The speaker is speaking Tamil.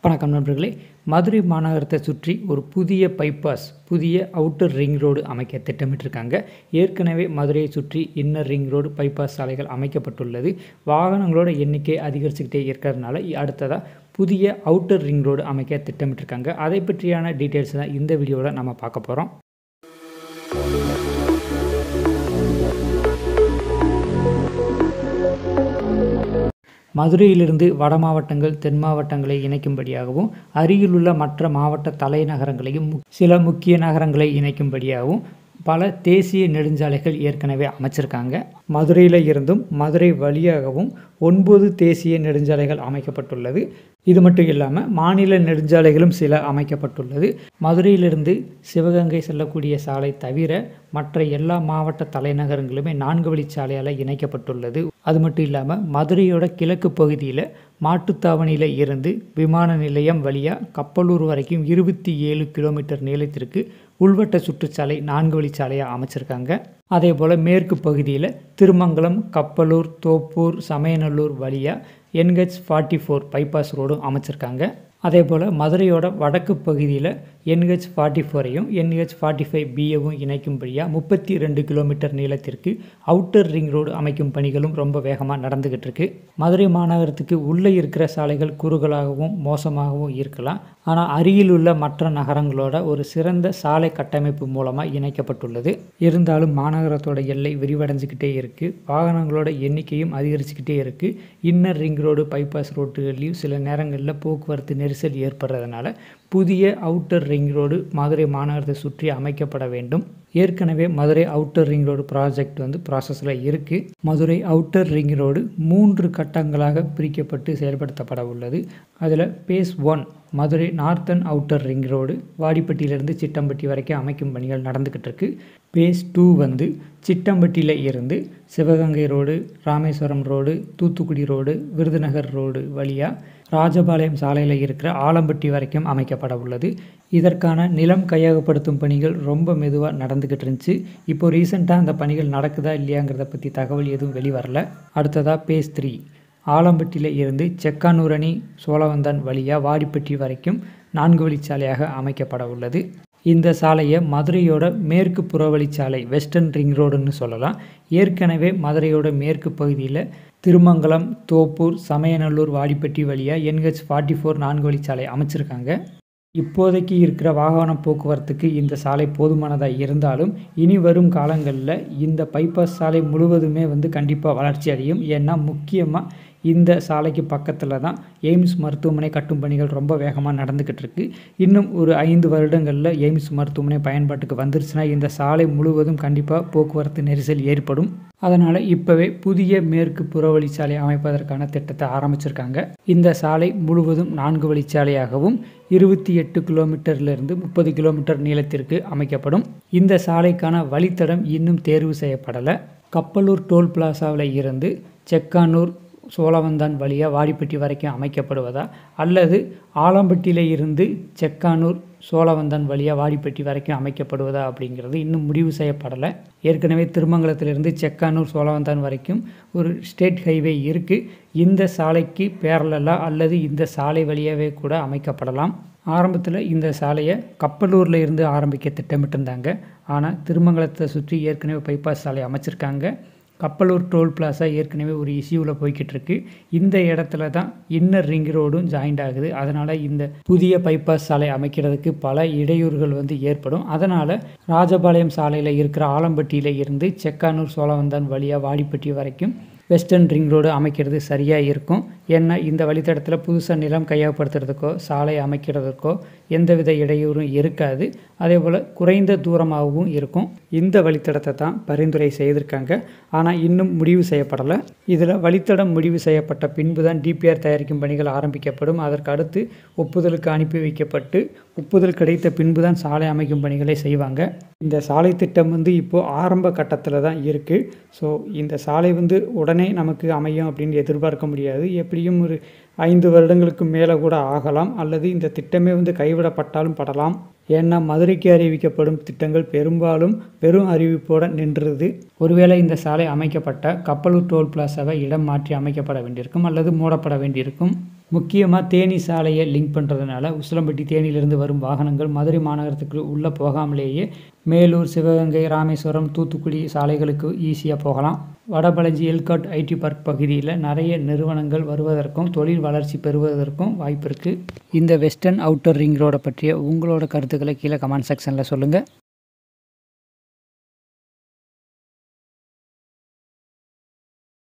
வணக்கம் நண்பர்களே. மதுரை மாநகரத்தை சுற்றி ஒரு புதிய பைபாஸ், புதிய அவுட்டர் ரிங் ரோடு அமைக்க திட்டமிட்டிருக்காங்க. ஏற்கனவே மதுரையை சுற்றி இன்னர் ரிங் ரோடு, பைபாஸ் சாலைகள் அமைக்கப்பட்டுள்ளது. வாகனங்களோட எண்ணிக்கை அதிகரிச்சுக்கிட்டே இருக்கிறதுனால அடுத்ததாக புதிய அவுட்டர் ரிங் ரோடு அமைக்க திட்டமிட்டிருக்காங்க. அதை பற்றியான டீட்டெயில்ஸ் தான் இந்த வீடியோவில் நம்ம பார்க்க போகிறோம். மதுரையிலிருந்து வட மாவட்டங்கள், தென் மாவட்டங்களை இணைக்கும்படியாகவும், அருகிலுள்ள மற்ற மாவட்ட தலைநகரங்களையும் சில முக்கிய நகரங்களை இணைக்கும்படியாகவும் பல தேசிய நெடுஞ்சாலைகள் ஏற்கனவே அமைச்சிருக்காங்க. மதுரையில் இருந்தும் மதுரை வழியாகவும் 9 தேசிய நெடுஞ்சாலைகள் அமைக்கப்பட்டுள்ளது. இது மட்டும் இல்லாமல் மாநில நெடுஞ்சாலைகளும் சில அமைக்கப்பட்டுள்ளது. மதுரையிலிருந்து சிவகங்கை செல்லக்கூடிய சாலை தவிர மற்ற எல்லா மாவட்ட தலைநகரங்களுமே 4 வழிச்சாலையால் இணைக்கப்பட்டுள்ளது. அது மட்டும் இல்லாமல் மதுரையோட கிழக்கு பகுதியில் மாட்டுத்தாவணியில் இருந்து விமான நிலையம் வழியாக கப்பலூர் வரைக்கும் 27 கிலோமீட்டர் நீளத்திற்கு உள்வட்ட சுற்றுச்சாலை 4 வழிச்சாலையாக அமைச்சிருக்காங்க. அதே போல் மேற்கு பகுதியில் திருமங்கலம், கப்பலூர், தோப்பூர், சமயநல்லூர் வழியாக NH44 பைபாஸ் ரோடும் அமைச்சிருக்காங்க. அதே போல் மதுரையோட வடக்கு பகுதியில் NH44ஐயும் NH45Bயவும் இணைக்கும்படியாக 32 கிலோமீட்டர் நீளத்திற்கு அவுட்டர் ரிங் ரோடு அமைக்கும் பணிகளும் ரொம்ப வேகமாக நடந்துக்கிட்டு இருக்கு. மதுரை மாநகரத்துக்கு உள்ளே இருக்கிற சாலைகள் குறுகலாகவும் மோசமாகவும் இருக்கலாம். ஆனால் அருகில் உள்ள மற்ற நகரங்களோட ஒரு சிறந்த சாலை கட்டமைப்பு மூலமாக இணைக்கப்பட்டுள்ளது. இருந்தாலும் மாநகரத்தோட எல்லை விரிவடைஞ்சிக்கிட்டே இருக்குது. வாகனங்களோட எண்ணிக்கையும் அதிகரிச்சுக்கிட்டே இருக்குது. இன்னர் ரிங் ரோடு, பைபாஸ் ரோட்டுகள்லையும் சில நேரங்களில் போக்குவரத்து நெரிசல் ஏற்படுறதுனால புதிய அவுட்டர் ரிங் ரோடு மதுரை மாநகரத்தை சுற்றி அமைக்கப்பட வேண்டும். ஏற்கனவே Madurai outer ring road project ப்ராசஸில் இருக்குது. மதுரை அவுட்டர் ரிங் ரோடு 3 கட்டங்களாக பிரிக்கப்பட்டு செயல்படுத்தப்பட உள்ளது. அதில் phase 1 Madurai northern outer ring road வாடிப்பட்டியிலிருந்து சிட்டம்பட்டி வரைக்கும் அமைக்கும் பணிகள் நடந்துக்கிட்டு இருக்கு. பேஸ் 2 சிட்டம்பட்டியில் இருந்து Sivaganga road, Rameswaram road, Thoothukudi road, Virudhunagar road வழியாக ராஜபாளையம் சாலையில் இருக்கிற ஆலம்பட்டி வரைக்கும் அமைக்கப்பட உள்ளது. இதற்கான நிலம் கையகப்படுத்தும் பணிகள் ரொம்ப மெதுவாக நடந்துக்கிட்டு இருந்துச்சு. இப்போது ரீசெண்டாக அந்த பணிகள் நடக்குதா இல்லையாங்கிறத பற்றி தகவல் எதுவும் வெளிவரல. அடுத்ததாக பேஸ் 3 ஆலம்பட்டியில் இருந்து செக்கானூரணி, சோழவந்தான் வழியாக வாடிப்பட்டி வரைக்கும் 4 வழிச்சாலையாக அமைக்கப்பட உள்ளது. இந்த சாலையை மதுரையோட மேற்கு புறவழிச்சாலை, வெஸ்டர்ன் ரிங் ரோடுன்னு சொல்லலாம். ஏற்கனவே மதுரையோட மேற்கு பகுதியில் திருமங்கலம், தோப்பூர், சமயநல்லூர், வாடிப்பட்டி வழியாக NH44 4 வழிச்சாலை அமைச்சிருக்காங்க. இப்போதைக்கு இருக்கிற வாகன போக்குவரத்துக்கு இந்த சாலை போதுமானதாக இருந்தாலும் இனி வரும் காலங்களில் இந்த பைபாஸ் சாலை முழுவதுமே கண்டிப்பாக வளர்ச்சி அடையும். ஏன்னா முக்கியமாக இந்த சாலைக்கு பக்கத்தில் தான் எய்ம்ஸ் மருத்துவமனை கட்டும் பணிகள் ரொம்ப வேகமாக நடந்துக்கிட்டு இருக்கு. இன்னும் ஒரு 5 வருடங்களில் எய்ம்ஸ் மருத்துவமனை பயன்பாட்டுக்கு வந்துருச்சுன்னா இந்த சாலை முழுவதும் கண்டிப்பாக போக்குவரத்து நெரிசல் ஏற்படும். அதனால் இப்போவே புதிய மேற்கு புறவழிச்சாலை அமைப்பதற்கான திட்டத்தை ஆரம்பிச்சிருக்காங்க. இந்த சாலை முழுவதும் 4 வழிச்சாலையாகவும் 28 கிலோமீட்டர்லேருந்து 30 கிலோமீட்டர் நீளத்திற்கு அமைக்கப்படும். இந்த சாலைக்கான வழித்தடம் இன்னும் தேர்வு செய்யப்படலை. கப்பலூர் டோல் பிளாசாவில் இருந்து செக்கானூர், சோழவந்தான் வழியாக வாடிப்பட்டி வரைக்கும் அமைக்கப்படுவதா அல்லது ஆலம்பட்டியில் இருந்து செக்கானூர், சோழவந்தான் வழியாக வாடிப்பட்டி வரைக்கும் அமைக்கப்படுவதா அப்படிங்கிறது இன்னும் முடிவு செய்யப்படலை. ஏற்கனவே திருமங்கலத்திலிருந்து செக்கானூர், சோழவந்தான் வரைக்கும் ஒரு ஸ்டேட் ஹைவே இருக்குது. இந்த சாலைக்கு பேரலாக அல்லது இந்த சாலை வழியாகவே கூட அமைக்கப்படலாம். ஆரம்பத்தில் இந்த சாலையை கப்பலூரில் இருந்து ஆரம்பிக்க திட்டமிட்டிருந்தாங்க. ஆனால் திருமங்கலத்தை சுற்றி ஏற்கனவே பைபாஸ் சாலை அமைச்சிருக்காங்க. கப்பலூர் டோல் பிளாசா ஏற்கனவே ஒரு இஷ்யூவில் போய்கிட்டு இருக்கு. இந்த இடத்துல தான் இன்னர் ரிங் ரோடும் ஜாயிண்ட் ஆகுது. அதனால் இந்த புதிய பைபாஸ் சாலை அமைக்கிறதுக்கு பல இடையூறுகள் ஏற்படும். அதனால் ராஜபாளையம் சாலையில் இருக்கிற ஆலம்பட்டியில் இருந்து செக்கானூர், சோழவந்தான் வழியாக வாடிப்பட்டி வரைக்கும் வெஸ்டர்ன் ரிங் ரோடு அமைக்கிறது சரியாக இருக்கும். ஏன்னா இந்த வழித்தடத்தில் புதுசாக நிலம் கையகப்படுத்துறதுக்கோ சாலை அமைக்கிறதுக்கோ எந்தவித இடையூறும் இருக்காது. அதே போல் குறைந்த தூரமாகவும் இருக்கும். இந்த வழித்தடத்தை தான் பரிந்துரை செய்திருக்காங்க. ஆனால் இன்னும் முடிவு செய்யப்படலை. இதில் வழித்தடம் முடிவு செய்யப்பட்ட பின்பு தான் DPR தயாரிக்கும் பணிகள் ஆரம்பிக்கப்படும். அதற்கு அடுத்து ஒப்புதலுக்கு அனுப்பி வைக்கப்பட்டு ஒப்புதல் கிடைத்த பின்பு தான் சாலை அமைக்கும் பணிகளை செய்வாங்க. இந்த சாலை திட்டம் இப்போது ஆரம்ப கட்டத்தில் தான் இருக்குது. ஸோ இந்த சாலை உடனே நமக்கு அமையும் அப்படின்னு எதிர்பார்க்க முடியாது. எப்படியும் ஒரு 5 வருடங்களுக்கு மேலே கூட ஆகலாம். அல்லது இந்த திட்டமே கைவிடப்பட்டாலும் படலாம். ஏன்னா மதுரைக்கு அறிவிக்கப்படும் திட்டங்கள் பெரும்பாலும் வெறும் அறிவிப்போடு நின்றுது. ஒருவேளை இந்த சாலை அமைக்கப்பட்ட கப்பலூர் டோல் பிளாசாவை இடம் மாற்றி அமைக்கப்பட வேண்டியிருக்கும் அல்லது மூடப்பட வேண்டியிருக்கும். முக்கியமாக தேனி சாலையை லிங்க் பண்ணுறதுனால உசிலம்பட்டி தேனியிலிருந்து வரும் வாகனங்கள் மதுரை மாநகரத்துக்கு உள்ளே போகாமலேயே மேலூர், சிவகங்கை, ராமேஸ்வரம், தூத்துக்குடி சாலைகளுக்கு ஈஸியாக போகலாம். வடபழஞ்சி எல்காட் ஐடி பார்க் பகுதியில் நிறைய நிறுவனங்கள் வருவதற்கும் தொழில் வளர்ச்சி பெறுவதற்கும் வாய்ப்பு இருக்குது. இந்த வெஸ்டர்ன் அவுட்டர் ரிங் ரோடை பற்றிய உங்களோட கருத்துக்களை கீழே கமெண்ட் செக்ஷனில் சொல்லுங்கள்.